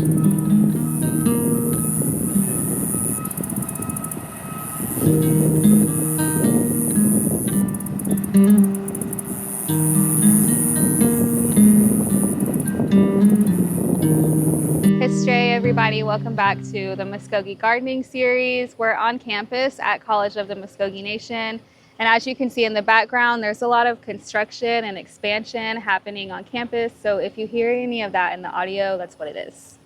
Hey everybody, welcome back to the Mvskoke Gardening series. We're on campus at College of the Muscogee Nation, and as you can see in the background, there's a lot of construction and expansion happening on campus. So if you hear any of that in the audio, that's what it is.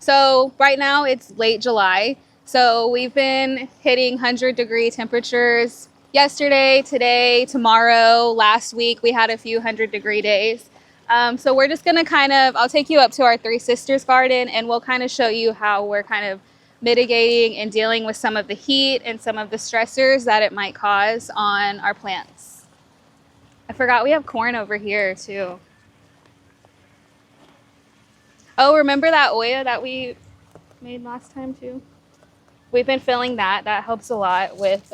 So right now it's late July, so we've been hitting 100-degree temperatures yesterday, today, tomorrow. Last week we had a few 100-degree days. So we're just gonna I'll take you up to our Three Sisters garden, and we'll kind of show you how we're kind of mitigating and dealing with some of the heat and some of the stressors that it might cause on our plants. I forgot we have corn over here too. Oh, remember that Oya that we made last time too? We've been filling that. That helps a lot with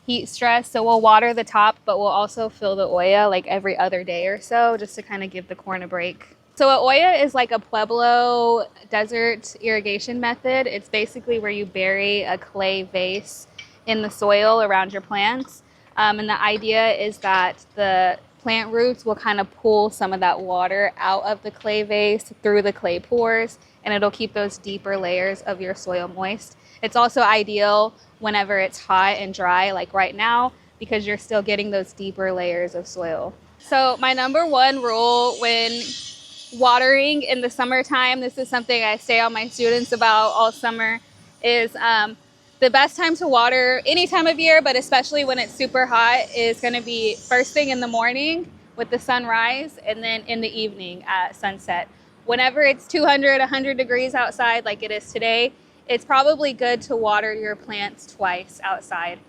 heat stress. So we'll water the top, but we'll also fill the Oya like every other day or so, just to kind of give the corn a break. So a Oya is like a Pueblo desert irrigation method. It's basically where you bury a clay vase in the soil around your plants. And the idea is that the plant roots will kind of pull some of that water out of the clay vase through the clay pores, and it'll keep those deeper layers of your soil moist. It's also ideal whenever it's hot and dry, like right now, because you're still getting those deeper layers of soil. So my number one rule when watering in the summertime, this is something I say on my students about all summer, is the best time to water any time of year, but especially when it's super hot, is going to be first thing in the morning with the sunrise, and then in the evening at sunset. Whenever it's 200, 100 degrees outside like it is today, it's probably good to water your plants twice outside.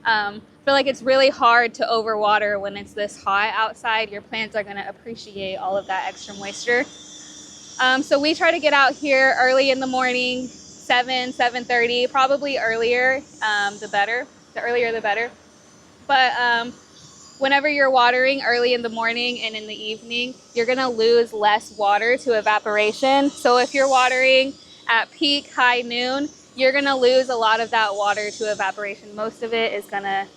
I feel like it's really hard to overwater when it's this hot outside. Your plants are going to appreciate all of that extra moisture. So we try to get out here early in the morning, 7:30, probably earlier, the better. The earlier the better. But whenever you're watering early in the morning and in the evening, you're going to lose less water to evaporation. So if you're watering at peak high noon, you're going to lose a lot of that water to evaporation. Most of it is going to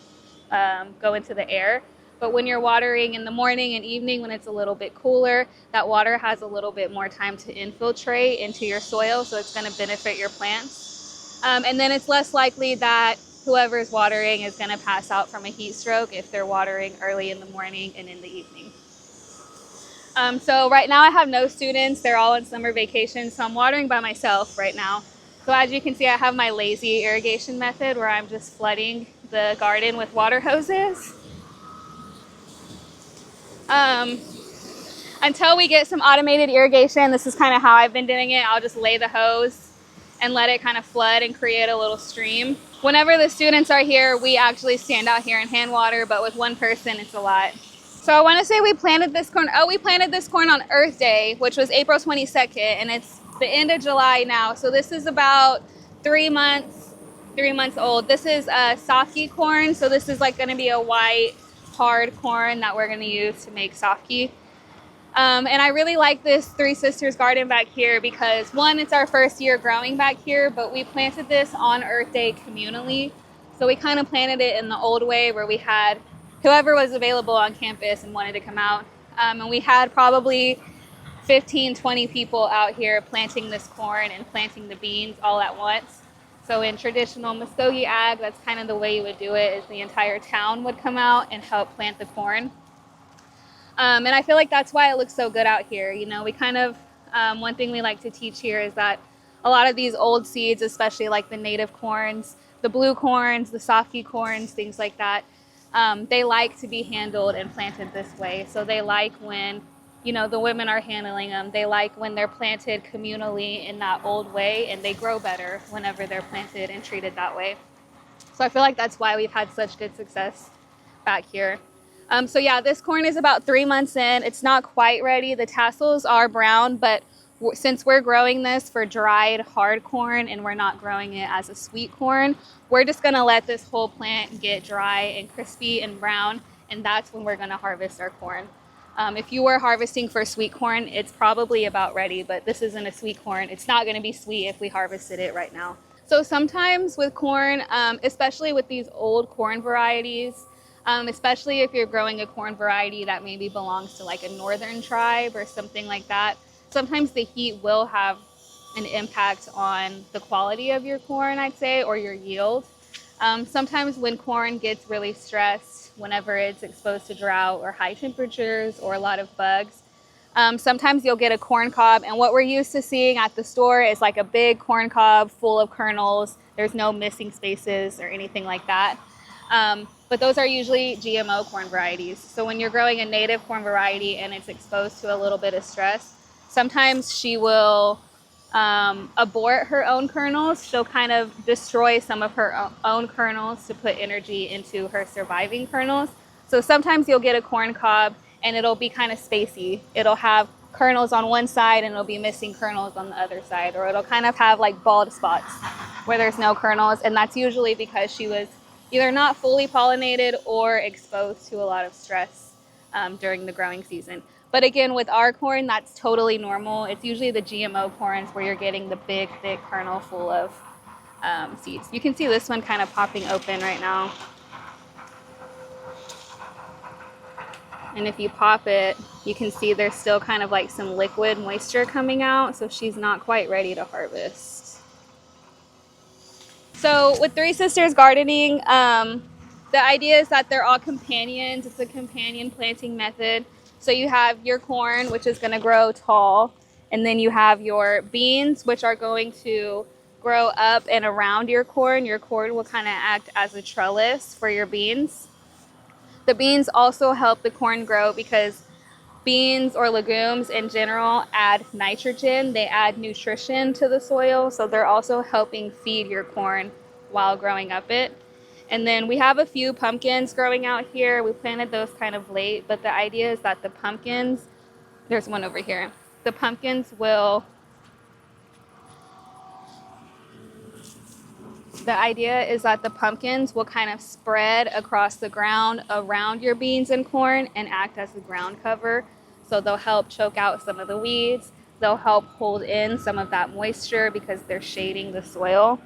go into the air. But when you're watering in the morning and evening, when it's a little bit cooler, that water has a little bit more time to infiltrate into your soil, so it's going to benefit your plants. And then it's less likely that whoever's watering is going to pass out from a heat stroke if they're watering early in the morning and in the evening. So right now I have no students. They're all on summer vacation, so I'm watering by myself right now. So as you can see, I have my lazy irrigation method where I'm just flooding the garden with water hoses. Until we get some automated irrigation, this is kind of how I've been doing it. I'll just lay the hose and let it kind of flood and create a little stream. Whenever the students are here, we actually stand out here and hand water, but with one person, it's a lot. So I want to say we planted this corn. Oh, we planted this corn on Earth Day, which was April 22nd, and it's the end of July now. So this is about 3 months old. This is softki corn. So this is like going to be a white, hard corn that we're going to use to make softki. And I really like this Three Sisters garden back here because, one, it's our first year growing back here, but we planted this on Earth Day communally. So we kind of planted it in the old way where we had whoever was available on campus and wanted to come out. And we had probably 15, 20 people out here planting this corn and planting the beans all at once. So in traditional Muscogee ag, that's kind of the way you would do it, is the entire town would come out and help plant the corn. And I feel like that's why it looks so good out here. You know, we kind of, one thing we like to teach here is that a lot of these old seeds, especially like the native corns, the blue corns, the softki corns, things like that, they like to be handled and planted this way. So they like when, you know, the women are handling them. They like when they're planted communally in that old way, and they grow better whenever they're planted and treated that way. So I feel like that's why we've had such good success back here. So yeah, this corn is about 3 months in. It's not quite ready. The tassels are brown, but since we're growing this for dried hard corn and we're not growing it as a sweet corn, we're just gonna let this whole plant get dry and crispy and brown, and that's when we're gonna harvest our corn. If you were harvesting for sweet corn, it's probably about ready, but this isn't a sweet corn. It's not going to be sweet if we harvested it right now. So sometimes with corn, especially with these old corn varieties, especially if you're growing a corn variety that maybe belongs to like a northern tribe or something like that, sometimes the heat will have an impact on the quality of your corn, I'd say, or your yield. Sometimes when corn gets really stressed, whenever it's exposed to drought or high temperatures or a lot of bugs, sometimes you'll get a corn cob, and what we're used to seeing at the store is like a big corn cob full of kernels. There's no missing spaces or anything like that. But those are usually GMO corn varieties. So when you're growing a native corn variety and it's exposed to a little bit of stress, sometimes she will abort her own kernels. She'll kind of destroy some of her own kernels to put energy into her surviving kernels. So sometimes you'll get a corn cob and it'll be kind of spacey. It'll have kernels on one side and it'll be missing kernels on the other side, or it'll kind of have like bald spots where there's no kernels, and that's usually because she was either not fully pollinated or exposed to a lot of stress during the growing season. But again, with our corn, that's totally normal. It's usually the GMO corns where you're getting the big, thick kernel full of seeds. You can see this one kind of popping open right now. And if you pop it, you can see there's still kind of like some liquid moisture coming out, so she's not quite ready to harvest. So with Three Sisters Gardening, the idea is that they're all companions. It's a companion planting method. So you have your corn, which is going to grow tall, and then you have your beans, which are going to grow up and around your corn. Your corn will kind of act as a trellis for your beans. The beans also help the corn grow because beans or legumes in general add nitrogen. They add nutrition to the soil, so they're also helping feed your corn while growing up it. And then we have a few pumpkins growing out here. We planted those kind of late, but the idea is that the pumpkins, there's one over here. The pumpkins will, the idea is that the pumpkins will kind of spread across the ground around your beans and corn and act as the ground cover. So they'll help choke out some of the weeds. They'll help hold in some of that moisture because they're shading the soil.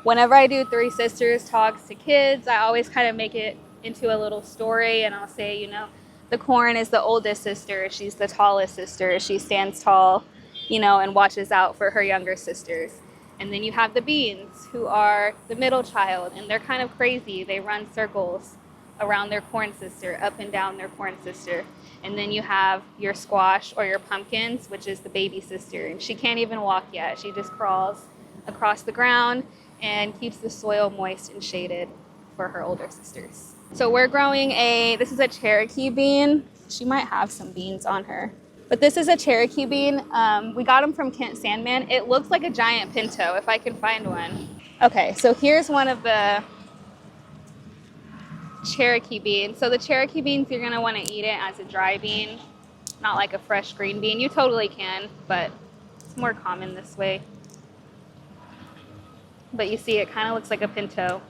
Whenever I do Three Sisters talks to kids, I always kind of make it into a little story, and I'll say, you know, the corn is the oldest sister. She's the tallest sister. She stands tall, you know, and watches out for her younger sisters. And then you have the beans, who are the middle child, and they're kind of crazy. They run circles around their corn sister, up and down their corn sister. And then you have your squash or your pumpkins, which is the baby sister, and she can't even walk yet. She just crawls across the ground and keeps the soil moist and shaded for her older sisters. So we're growing this is a Cherokee bean. She might have some beans on her, but this is a Cherokee bean. We got them from Kent Sandman. It looks like a giant pinto, if I can find one. Okay, so here's one of the Cherokee beans. So the Cherokee beans, you're gonna wanna eat it as a dry bean, not like a fresh green bean. You totally can, but it's more common this way. But you see, it kind of looks like a pinto.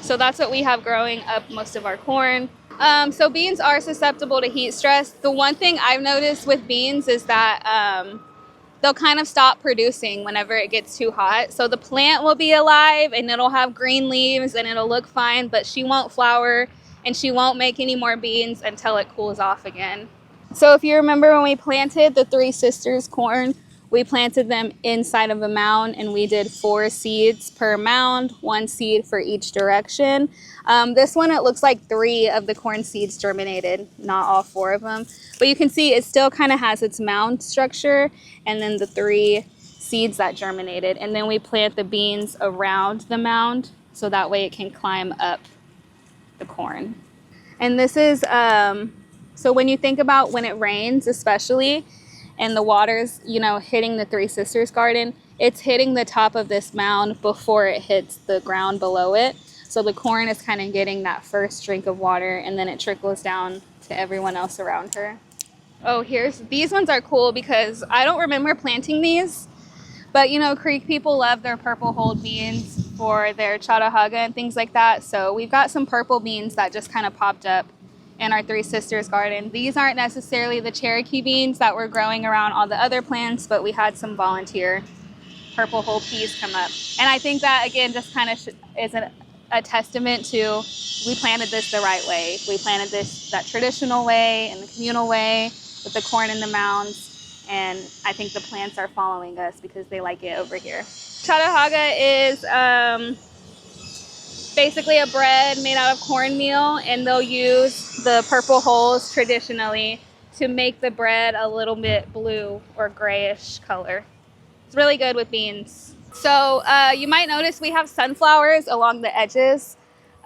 So that's what we have growing up most of our corn. So beans are susceptible to heat stress. The one thing I've noticed with beans is that they'll kind of stop producing whenever it gets too hot. So the plant will be alive and it'll have green leaves and it'll look fine, but she won't flower and she won't make any more beans until it cools off again. So if you remember when we planted the Three Sisters corn, we planted them inside of a mound, and we did 4 seeds per mound, 1 seed for each direction. This one, it looks like 3 of the corn seeds germinated, not all 4 of them. But you can see it still kind of has its mound structure, and then the 3 seeds that germinated. And then we plant the beans around the mound, so that way it can climb up the corn. And this is, so when you think about when it rains especially, and the water's, you know, hitting the Three Sisters garden, it's hitting the top of this mound before it hits the ground below it. So the corn is kind of getting that first drink of water, and then it trickles down to everyone else around her. Oh, these ones are cool because I don't remember planting these, but you know, Creek people love their purple hulled beans. for their charahaga and things like that. So we've got some purple beans that just kind of popped up in our Three Sisters garden. These aren't necessarily the Cherokee beans that were growing around all the other plants, but we had some volunteer purple whole peas come up. And I think that, again, just kind of is a testament to we planted this the right way. We planted this that traditional way and the communal way with the corn in the mounds. And I think the plants are following us because they like it over here. Charahaga is basically a bread made out of cornmeal, and they'll use the purple hulls traditionally to make the bread a little bit blue or grayish color. It's really good with beans. So you might notice we have sunflowers along the edges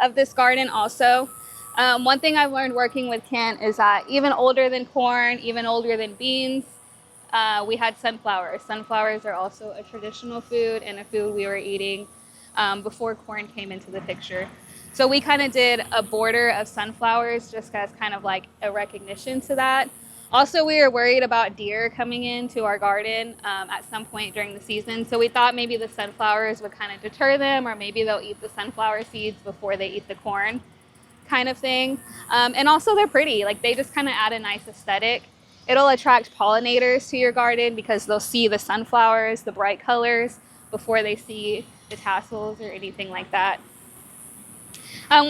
of this garden also. One thing I've learned working with Kent is that even older than corn, even older than beans, we had sunflowers. Sunflowers are also a traditional food and a food we were eating before corn came into the picture. So we kind of did a border of sunflowers just as kind of like a recognition to that. Also, we were worried about deer coming into our garden at some point during the season. So we thought maybe the sunflowers would kind of deter them, or maybe they'll eat the sunflower seeds before they eat the corn kind of thing. And also they're pretty, like they just kind of add a nice aesthetic. It'll attract pollinators to your garden because they'll see the sunflowers, the bright colors, before they see the tassels or anything like that.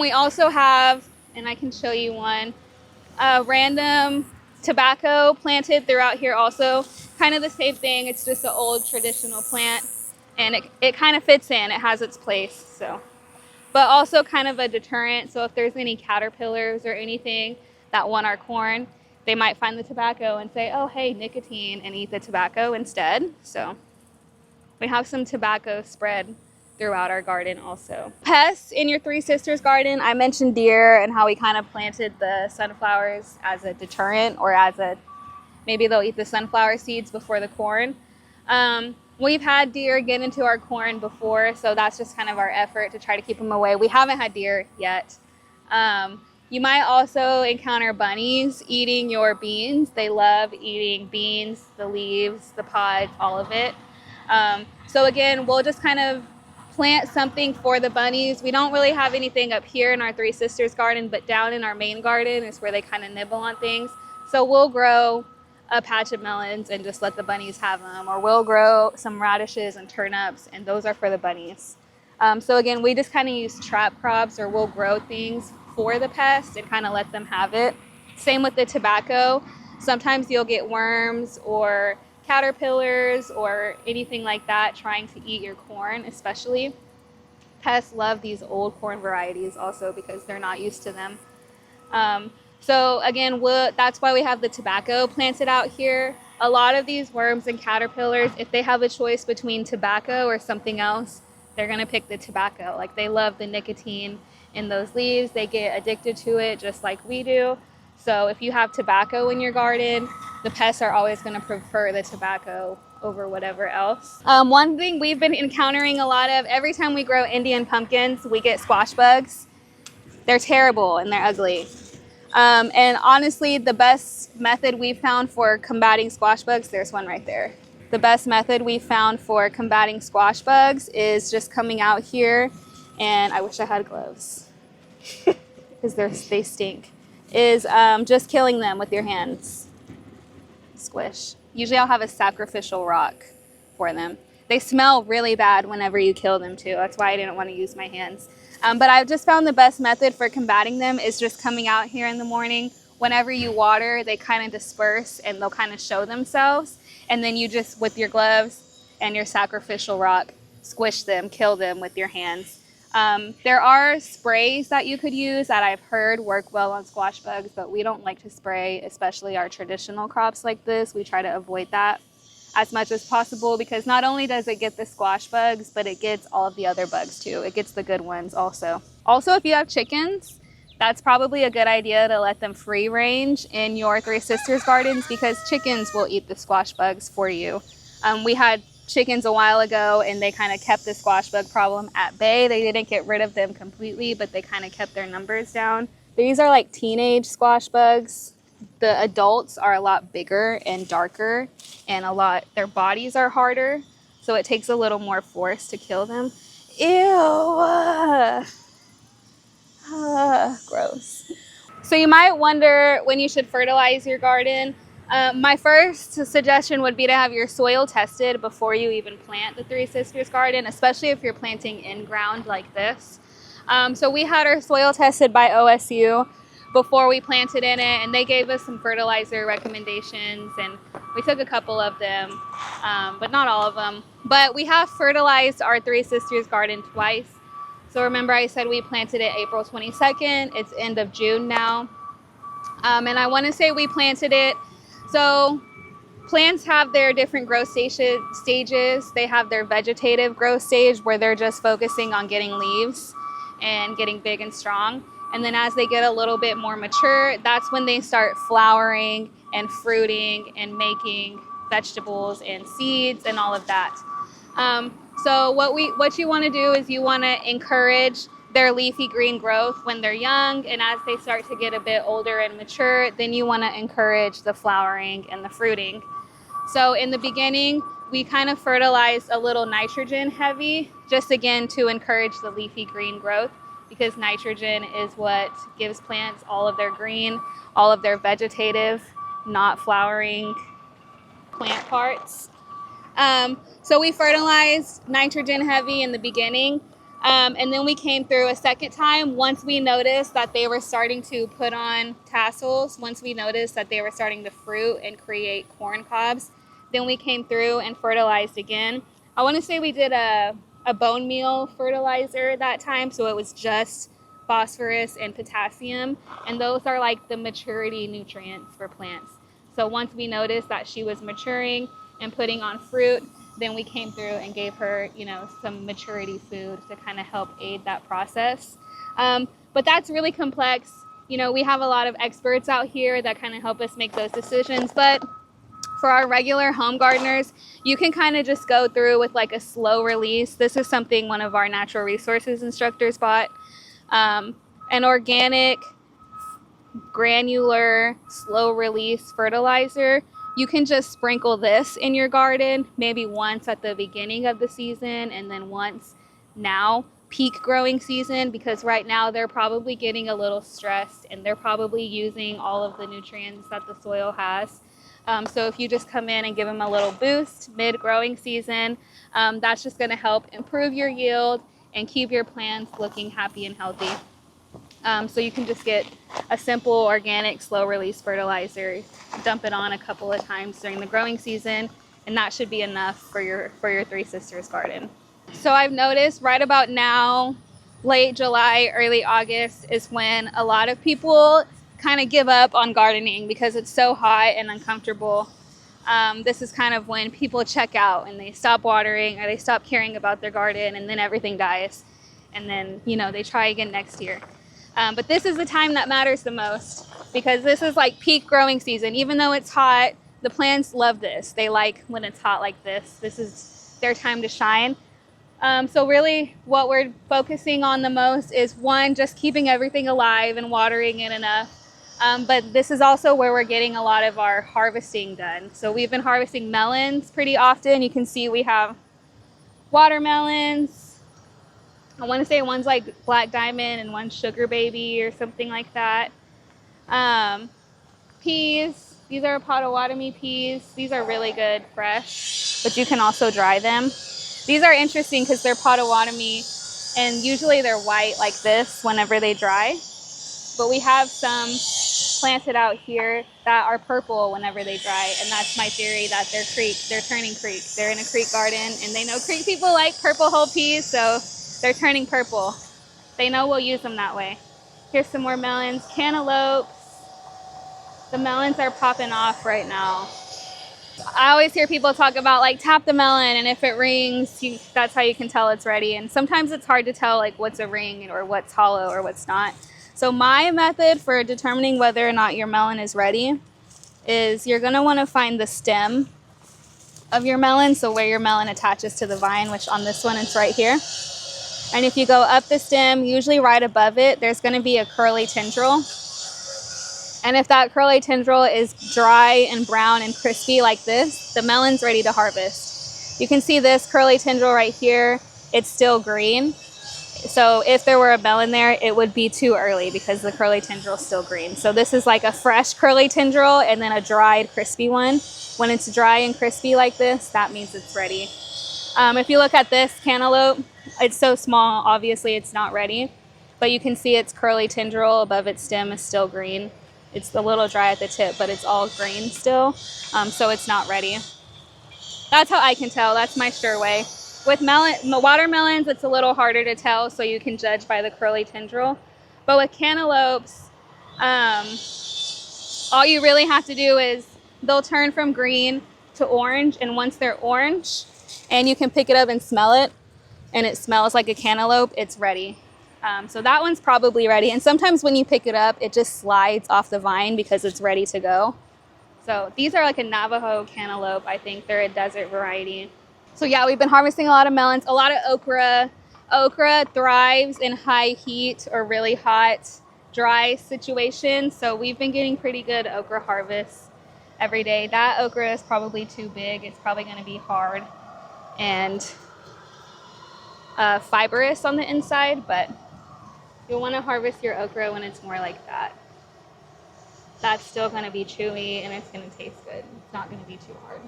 We also have, and I can show you one, random tobacco planted throughout here also. Kind of the same thing, it's just an old traditional plant, and it kind of fits in, it has its place. So, but also kind of a deterrent, so if there's any caterpillars or anything that want our corn, they might find the tobacco and say, oh hey, nicotine, and eat the tobacco instead. So we have some tobacco spread throughout our garden also. Pests in your Three Sisters garden, I mentioned deer and how we kind of planted the sunflowers as a deterrent, or as a, maybe they'll eat the sunflower seeds before the corn. We've had deer get into our corn before, so that's just kind of our effort to try to keep them away. We haven't had deer yet. You might also encounter bunnies eating your beans. They love eating beans, the leaves, the pods, all of it. So again, we'll just kind of plant something for the bunnies. We don't really have anything up here in our Three Sisters garden, but down in our main garden is where they kind of nibble on things. So we'll grow a patch of melons and just let the bunnies have them, or we'll grow some radishes and turnips, and those are for the bunnies. So again, we just kind of use trap crops, or we'll grow things for the pests and kind of let them have it. Same with the tobacco. Sometimes you'll get worms or caterpillars or anything like that trying to eat your corn, especially. Pests love these old corn varieties also because they're not used to them. So again, that's why we have the tobacco planted out here. A lot of these worms and caterpillars, if they have a choice between tobacco or something else, they're gonna pick the tobacco. Like, they love the nicotine in those leaves. They get addicted to it just like we do. So if you have tobacco in your garden, the pests are always gonna prefer the tobacco over whatever else. One thing we've been encountering a lot of, every time we grow Indian pumpkins, we get squash bugs. They're terrible and they're ugly. And honestly, the best method we've found for combating squash bugs, there's one right there. The best method we've found for combating squash bugs is just coming out here, and I wish I had gloves because they stink, is just killing them with your hands. Squish. Usually I'll have a sacrificial rock for them. They smell really bad whenever you kill them too. That's why I didn't want to use my hands. But I've just found the best method for combating them is just coming out here in the morning. Whenever you water, they kind of disperse and they'll kind of show themselves. And then you just, with your gloves and your sacrificial rock, squish them, kill them with your hands. There are sprays that you could use that I've heard work well on squash bugs, but we don't like to spray, especially our traditional crops like this. We try to avoid that as much as possible because not only does it get the squash bugs, but it gets all of the other bugs too. It gets the good ones also. Also, if you have chickens, that's probably a good idea to let them free range in your Three Sisters gardens because chickens will eat the squash bugs for you. We had chickens a while ago and they kind of kept the squash bug problem at bay. They didn't get rid of them completely, but they kind of kept their numbers down. These are like teenage squash bugs. The adults are a lot bigger and darker and their bodies are harder. So it takes a little more force to kill them. Ew. Gross. So you might wonder when you should fertilize your garden. My first suggestion would be to have your soil tested before you even plant the Three Sisters garden, especially if you're planting in ground like this. So we had our soil tested by OSU before we planted in it, and they gave us some fertilizer recommendations, and we took a couple of them, but not all of them. But we have fertilized our Three Sisters garden twice. So remember I said we planted it April 22nd. It's end of June now. And I want to say we planted it. So plants have their different growth stages. They have their vegetative growth stage where they're just focusing on getting leaves and getting big and strong. And then as they get a little bit more mature, that's when they start flowering and fruiting and making vegetables and seeds and all of that. So what you want to do is you want to encourage their leafy green growth when they're young, and as they start to get a bit older and mature, then you want to encourage the flowering and the fruiting. So in the beginning, we kind of fertilized a little nitrogen heavy, just again to encourage the leafy green growth, because nitrogen is what gives plants all of their green, all of their vegetative, not flowering plant parts. So we fertilized nitrogen heavy in the beginning, and then we came through a second time once we noticed that they were starting to put on tassels, once we noticed that they were starting to fruit and create corn cobs. Then we came through and fertilized again. I want to say we did a bone meal fertilizer that time, so it was just phosphorus and potassium, and those are like the maturity nutrients for plants. So once we noticed that she was maturing and putting on fruit, then we came through and gave her, some maturity food to kind of help aid that process. But that's really complex. We have a lot of experts out here that kind of help us make those decisions. But for our regular home gardeners, you can kind of just go through with like a slow release. This is something one of our natural resources instructors bought. An organic, granular, slow release fertilizer. You can just sprinkle this in your garden, maybe once at the beginning of the season and then once now, peak growing season, because right now they're probably getting a little stressed and they're probably using all of the nutrients that the soil has. So if you just come in and give them a little boost mid-growing season, that's just going to help improve your yield and keep your plants looking happy and healthy. So you can just get a simple organic slow release fertilizer, dump it on a couple of times during the growing season, and that should be enough for your Three Sisters garden. So I've noticed right about now, late July, early August is when a lot of people kind of give up on gardening because it's so hot and uncomfortable. This is kind of when people check out and they stop watering or they stop caring about their garden, and then everything dies. And then, they try again next year. But this is the time that matters the most, because this is like peak growing season. Even though it's hot, the plants love this. They like when it's hot like this. This is their time to shine. So really what we're focusing on the most is, one, just keeping everything alive and watering it enough. But this is also where we're getting a lot of our harvesting done. So we've been harvesting melons pretty often. You can see we have watermelons. I want to say one's like Black Diamond and one's Sugar Baby or something like that. Peas. These are Potawatomi peas. These are really good fresh, but you can also dry them. These are interesting because they're Potawatomi, and usually they're white like this whenever they dry. But we have some planted out here that are purple whenever they dry, and that's my theory that they're turning creek. They're in a creek garden, and they know creek people like purple whole peas, so they're turning purple. They know we'll use them that way. Here's some more melons, cantaloupes. The melons are popping off right now. I always hear people talk about like tap the melon, and if it rings, that's how you can tell it's ready. And sometimes it's hard to tell like what's a ring or what's hollow or what's not. So my method for determining whether or not your melon is ready is you're gonna wanna find the stem of your melon, so where your melon attaches to the vine, which on this one it's right here. And if you go up the stem, usually right above it, there's gonna be a curly tendril. And if that curly tendril is dry and brown and crispy like this, the melon's ready to harvest. You can see this curly tendril right here it's still green. So if there were a melon there, it would be too early because the curly tendril is still green. So this is like a fresh curly tendril and then a dried crispy one. When it's dry and crispy like this, that means it's ready. If you look at this cantaloupe, it's so small, obviously it's not ready, but you can see its curly tendril above its stem is still green. It's a little dry at the tip, but it's all green still, so it's not ready. That's how I can tell. That's my sure way. With watermelons, it's a little harder to tell, so you can judge by the curly tendril. But with cantaloupes, all you really have to do is they'll turn from green to orange, and once they're orange, and you can pick it up and smell it, and it smells like a cantaloupe, it's ready. So that one's probably ready. And sometimes when you pick it up, it just slides off the vine because it's ready to go. So these are like a Navajo cantaloupe. I think they're a desert variety. So yeah, we've been harvesting a lot of melons, a lot of okra. Okra thrives in high heat or really hot, dry situations. So we've been getting pretty good okra harvests every day. That okra is probably too big. It's probably going to be hard and fibrous on the inside, but you'll want to harvest your okra when it's more like that. That's still going to be chewy and it's going to taste good. It's not going to be too hard.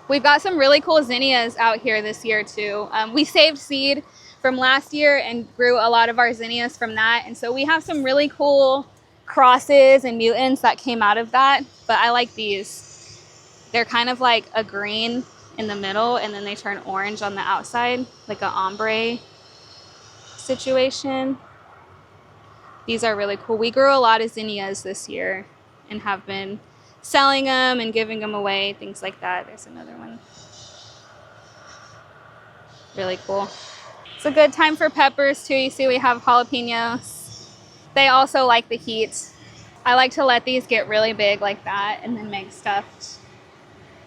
We've got some really cool zinnias out here this year too. We saved seed from last year and grew a lot of our zinnias from that. And so we have some really cool crosses and mutants that came out of that. But I like these. They're kind of like a green in the middle and then they turn orange on the outside, like an ombre situation. These are really cool. We grew a lot of zinnias this year and have been selling them and giving them away, things like that. There's another one. Really cool. It's a good time for peppers too. You see we have jalapenos. They also like the heat. I like to let these get really big like that and then make stuffed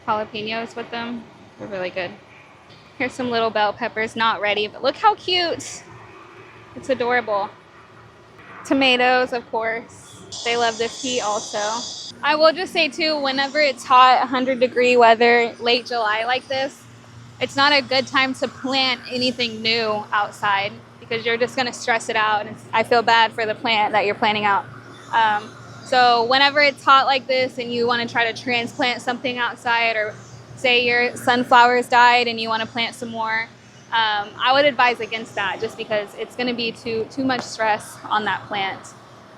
jalapenos with them. They're really good. Here's some little bell peppers, not ready, but look how cute. It's adorable. Tomatoes, of course. They love this heat also. I will just say too, whenever it's hot, 100-degree weather, late July like this, it's not a good time to plant anything new outside because you're just gonna stress it out. And I feel bad for the plant that you're planting out. So whenever it's hot like this and you wanna try to transplant something outside, or say your sunflowers died and you wanna plant some more, I would advise against that just because it's gonna be too much stress on that plant.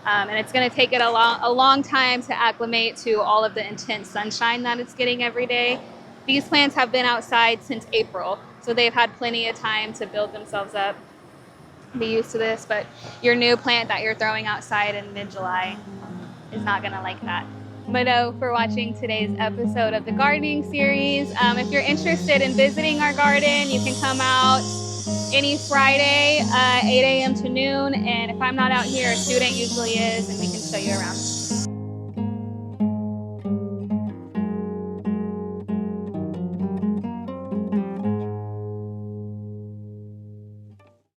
And it's gonna take it a long time to acclimate to all of the intense sunshine that it's getting every day. These plants have been outside since April, so they've had plenty of time to build themselves up, be used to this, but your new plant that you're throwing outside in mid-July is not gonna like that. Mado for watching today's episode of the gardening series. If you're interested in visiting our garden, you can come out any Friday, 8 a.m. to noon. And if I'm not out here, a student usually is, and we can show you around.